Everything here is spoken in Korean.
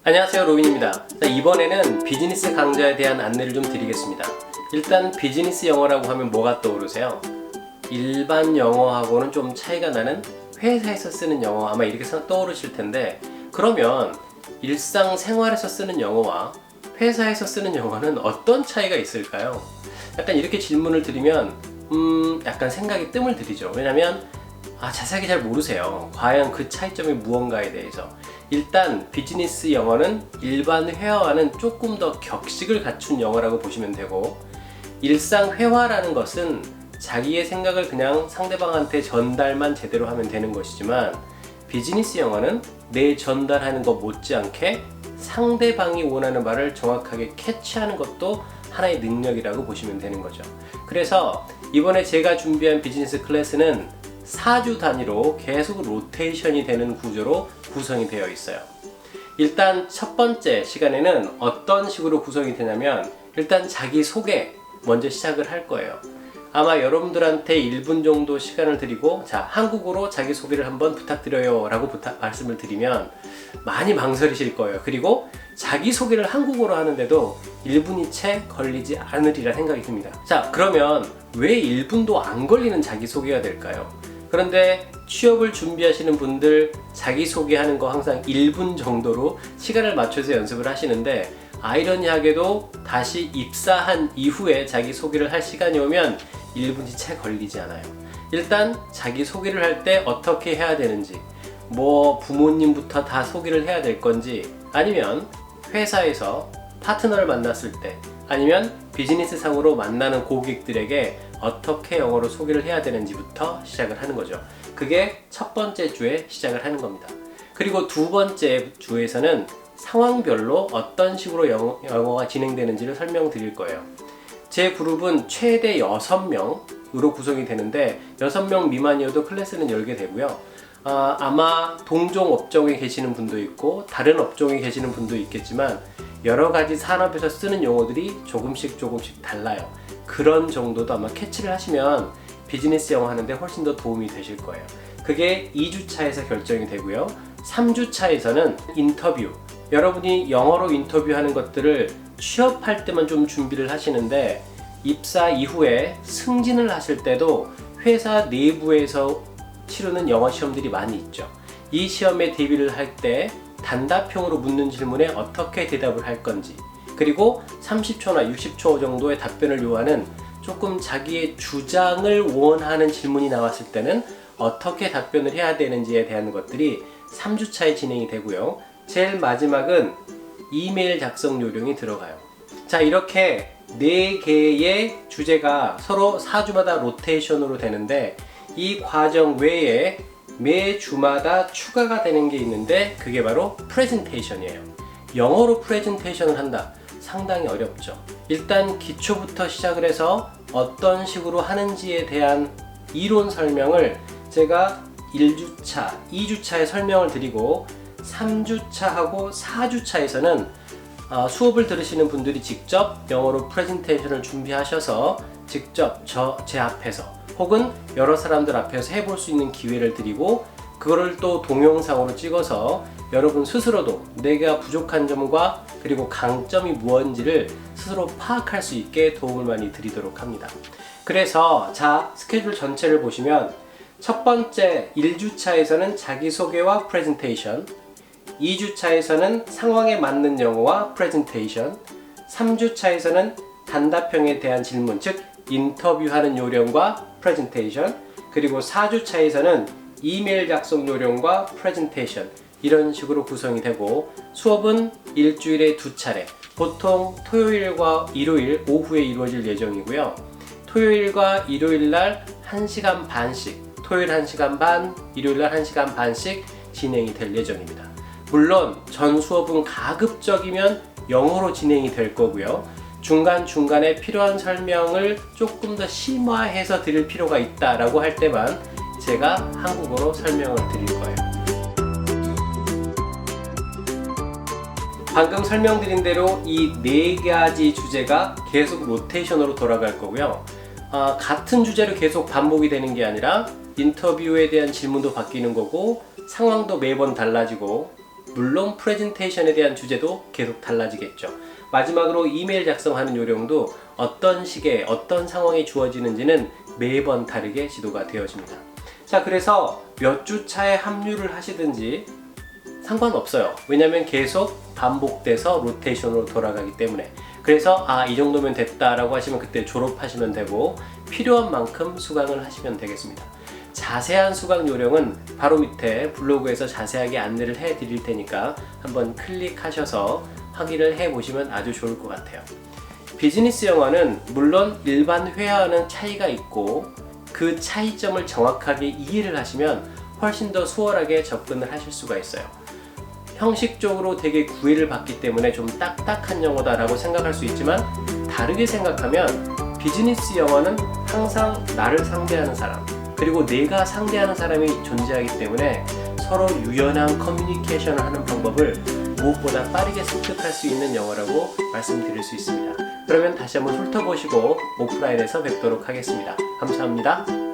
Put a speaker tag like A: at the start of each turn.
A: 안녕하세요, 로빈입니다. 자, 이번에는 비즈니스 강좌에 대한 안내를 좀 드리겠습니다. 일단 비즈니스 영어라고 하면 뭐가 떠오르세요? 일반 영어하고는 좀 차이가 나는 회사에서 쓰는 영어, 아마 이렇게 떠오르실 텐데, 그러면 일상생활에서 쓰는 영어와 회사에서 쓰는 영어는 어떤 차이가 있을까요? 약간 이렇게 질문을 드리면 약간 생각이 뜸을 들이죠. 왜냐면 자세하게 잘 모르세요. 과연 그 차이점이 무언가에 대해서. 일단 비즈니스 영어는 일반 회화와는 조금 더 격식을 갖춘 영어라고 보시면 되고, 일상 회화라는 것은 자기의 생각을 그냥 상대방한테 전달만 제대로 하면 되는 것이지만, 비즈니스 영어는 내 전달하는 것 못지않게 상대방이 원하는 말을 정확하게 캐치하는 것도 하나의 능력이라고 보시면 되는 거죠. 그래서 이번에 제가 준비한 비즈니스 클래스는 4주 단위로 계속 로테이션이 되는 구조로 구성이 되어 있어요. 일단 첫 번째 시간에는 어떤 식으로 구성이 되냐면, 일단 자기소개 먼저 시작을 할 거예요. 아마 여러분들한테 1분 정도 시간을 드리고, 한국어로 자기소개를 한번 부탁드려요 라고 말씀을 드리면 많이 망설이실 거예요. 그리고 자기소개를 한국어로 하는데도 1분이 채 걸리지 않으리라 생각이 듭니다. 그러면 왜 1분도 안 걸리는 자기소개가 될까요? 그런데 취업을 준비하시는 분들 자기소개하는 거 항상 1분 정도로 시간을 맞춰서 연습을 하시는데, 아이러니하게도 다시 입사한 이후에 자기소개를 할 시간이 오면 1분이 채 걸리지 않아요. 일단 자기소개를 할 때 어떻게 해야 되는지, 부모님부터 다 소개를 해야 될 건지, 아니면 회사에서 파트너를 만났을 때, 아니면 비즈니스 상으로 만나는 고객들에게 어떻게 영어로 소개를 해야 되는지부터 시작을 하는 거죠. 그게 첫 번째 주에 시작을 하는 겁니다. 그리고 두 번째 주에서는 상황별로 어떤 식으로 영어가 진행되는지를 설명드릴 거예요. 제 그룹은 최대 6명으로 구성이 되는데, 6명 미만이어도 클래스는 열게 되고요. 아마 동종 업종에 계시는 분도 있고 다른 업종에 계시는 분도 있겠지만, 여러 가지 산업에서 쓰는 용어들이 조금씩 달라요. 그런 정도도 아마 캐치를 하시면 비즈니스 영어 하는데 훨씬 더 도움이 되실 거예요. 그게 2주차에서 결정이 되고요. 3주차에서는 인터뷰, 여러분이 영어로 인터뷰하는 것들을 취업할 때만 좀 준비를 하시는데, 입사 이후에 승진을 하실 때도 회사 내부에서 치르는 영어 시험들이 많이 있죠. 이 시험에 대비를 할 때 단답형으로 묻는 질문에 어떻게 대답을 할 건지, 그리고 30초나 60초 정도의 답변을 요하는 조금 자기의 주장을 원하는 질문이 나왔을 때는 어떻게 답변을 해야 되는지에 대한 것들이 3주차에 진행이 되고요. 제일 마지막은 이메일 작성 요령이 들어가요. 이렇게 4개의 주제가 서로 4주마다 로테이션으로 되는데, 이 과정 외에 매 주마다 추가가 되는 게 있는데, 그게 바로 프레젠테이션이에요. 영어로 프레젠테이션을 한다. 상당히 어렵죠. 일단 기초부터 시작을 해서 어떤 식으로 하는지에 대한 이론 설명을 제가 1주차, 2주차에 설명을 드리고, 3주차하고 4주차에서는 수업을 들으시는 분들이 직접 영어로 프레젠테이션을 준비하셔서 직접 제 앞에서 혹은 여러 사람들 앞에서 해볼 수 있는 기회를 드리고, 그거를 또 동영상으로 찍어서 여러분 스스로도 내가 부족한 점과 그리고 강점이 무엇인지를 스스로 파악할 수 있게 도움을 많이 드리도록 합니다. 그래서 스케줄 전체를 보시면, 첫 번째 1주차에서는 자기소개와 프레젠테이션, 2주차에서는 상황에 맞는 영어와 프레젠테이션, 3주차에서는 단답형에 대한 질문, 즉 인터뷰하는 요령과 프레젠테이션, 그리고 4주차에서는 이메일 작성 요령과 프레젠테이션, 이런 식으로 구성이 되고, 수업은 일주일에 2차례, 보통 토요일과 일요일 오후에 이루어질 예정이고요. 토요일과 일요일 날 1시간 반씩, 토요일 1시간 반, 일요일 날 1시간 반씩 진행이 될 예정입니다. 물론 전 수업은 가급적이면 영어로 진행이 될 거고요. 중간중간에 필요한 설명을 조금 더 심화해서 드릴 필요가 있다라고 할 때만 제가 한국어로 설명을 드릴 거예요. 방금 설명드린 대로 이 4가지 주제가 계속 로테이션으로 돌아갈 거고요. 같은 주제로 계속 반복이 되는 게 아니라 인터뷰에 대한 질문도 바뀌는 거고, 상황도 매번 달라지고, 물론 프레젠테이션에 대한 주제도 계속 달라지겠죠. 마지막으로 이메일 작성하는 요령도 어떤 시기에 어떤 상황이 주어지는지는 매번 다르게 지도가 되어집니다. 자, 그래서 몇 주 차에 합류를 하시든지 상관없어요. 왜냐면 계속 반복돼서 로테이션으로 돌아가기 때문에. 그래서 이 정도면 됐다라고 하시면 그때 졸업하시면 되고 필요한 만큼 수강을 하시면 되겠습니다. 자세한 수강 요령은 바로 밑에 블로그에서 자세하게 안내를 해 드릴 테니까 한번 클릭하셔서 확인을 해 보시면 아주 좋을 것 같아요. 비즈니스 영어는 물론 일반 회화와는 차이가 있고 그 차이점을 정확하게 이해를 하시면 훨씬 더 수월하게 접근을 하실 수가 있어요. 형식적으로 되게 구애를 받기 때문에 좀 딱딱한 영어다라고 생각할 수 있지만 다르게 생각하면 비즈니스 영어는 항상 나를 상대하는 사람 그리고 내가 상대하는 사람이 존재하기 때문에 서로 유연한 커뮤니케이션을 하는 방법을 무엇보다 빠르게 습득할 수 있는 영어라고 말씀드릴 수 있습니다. 그러면 다시 한번 훑어보시고 오프라인에서 뵙도록 하겠습니다. 감사합니다.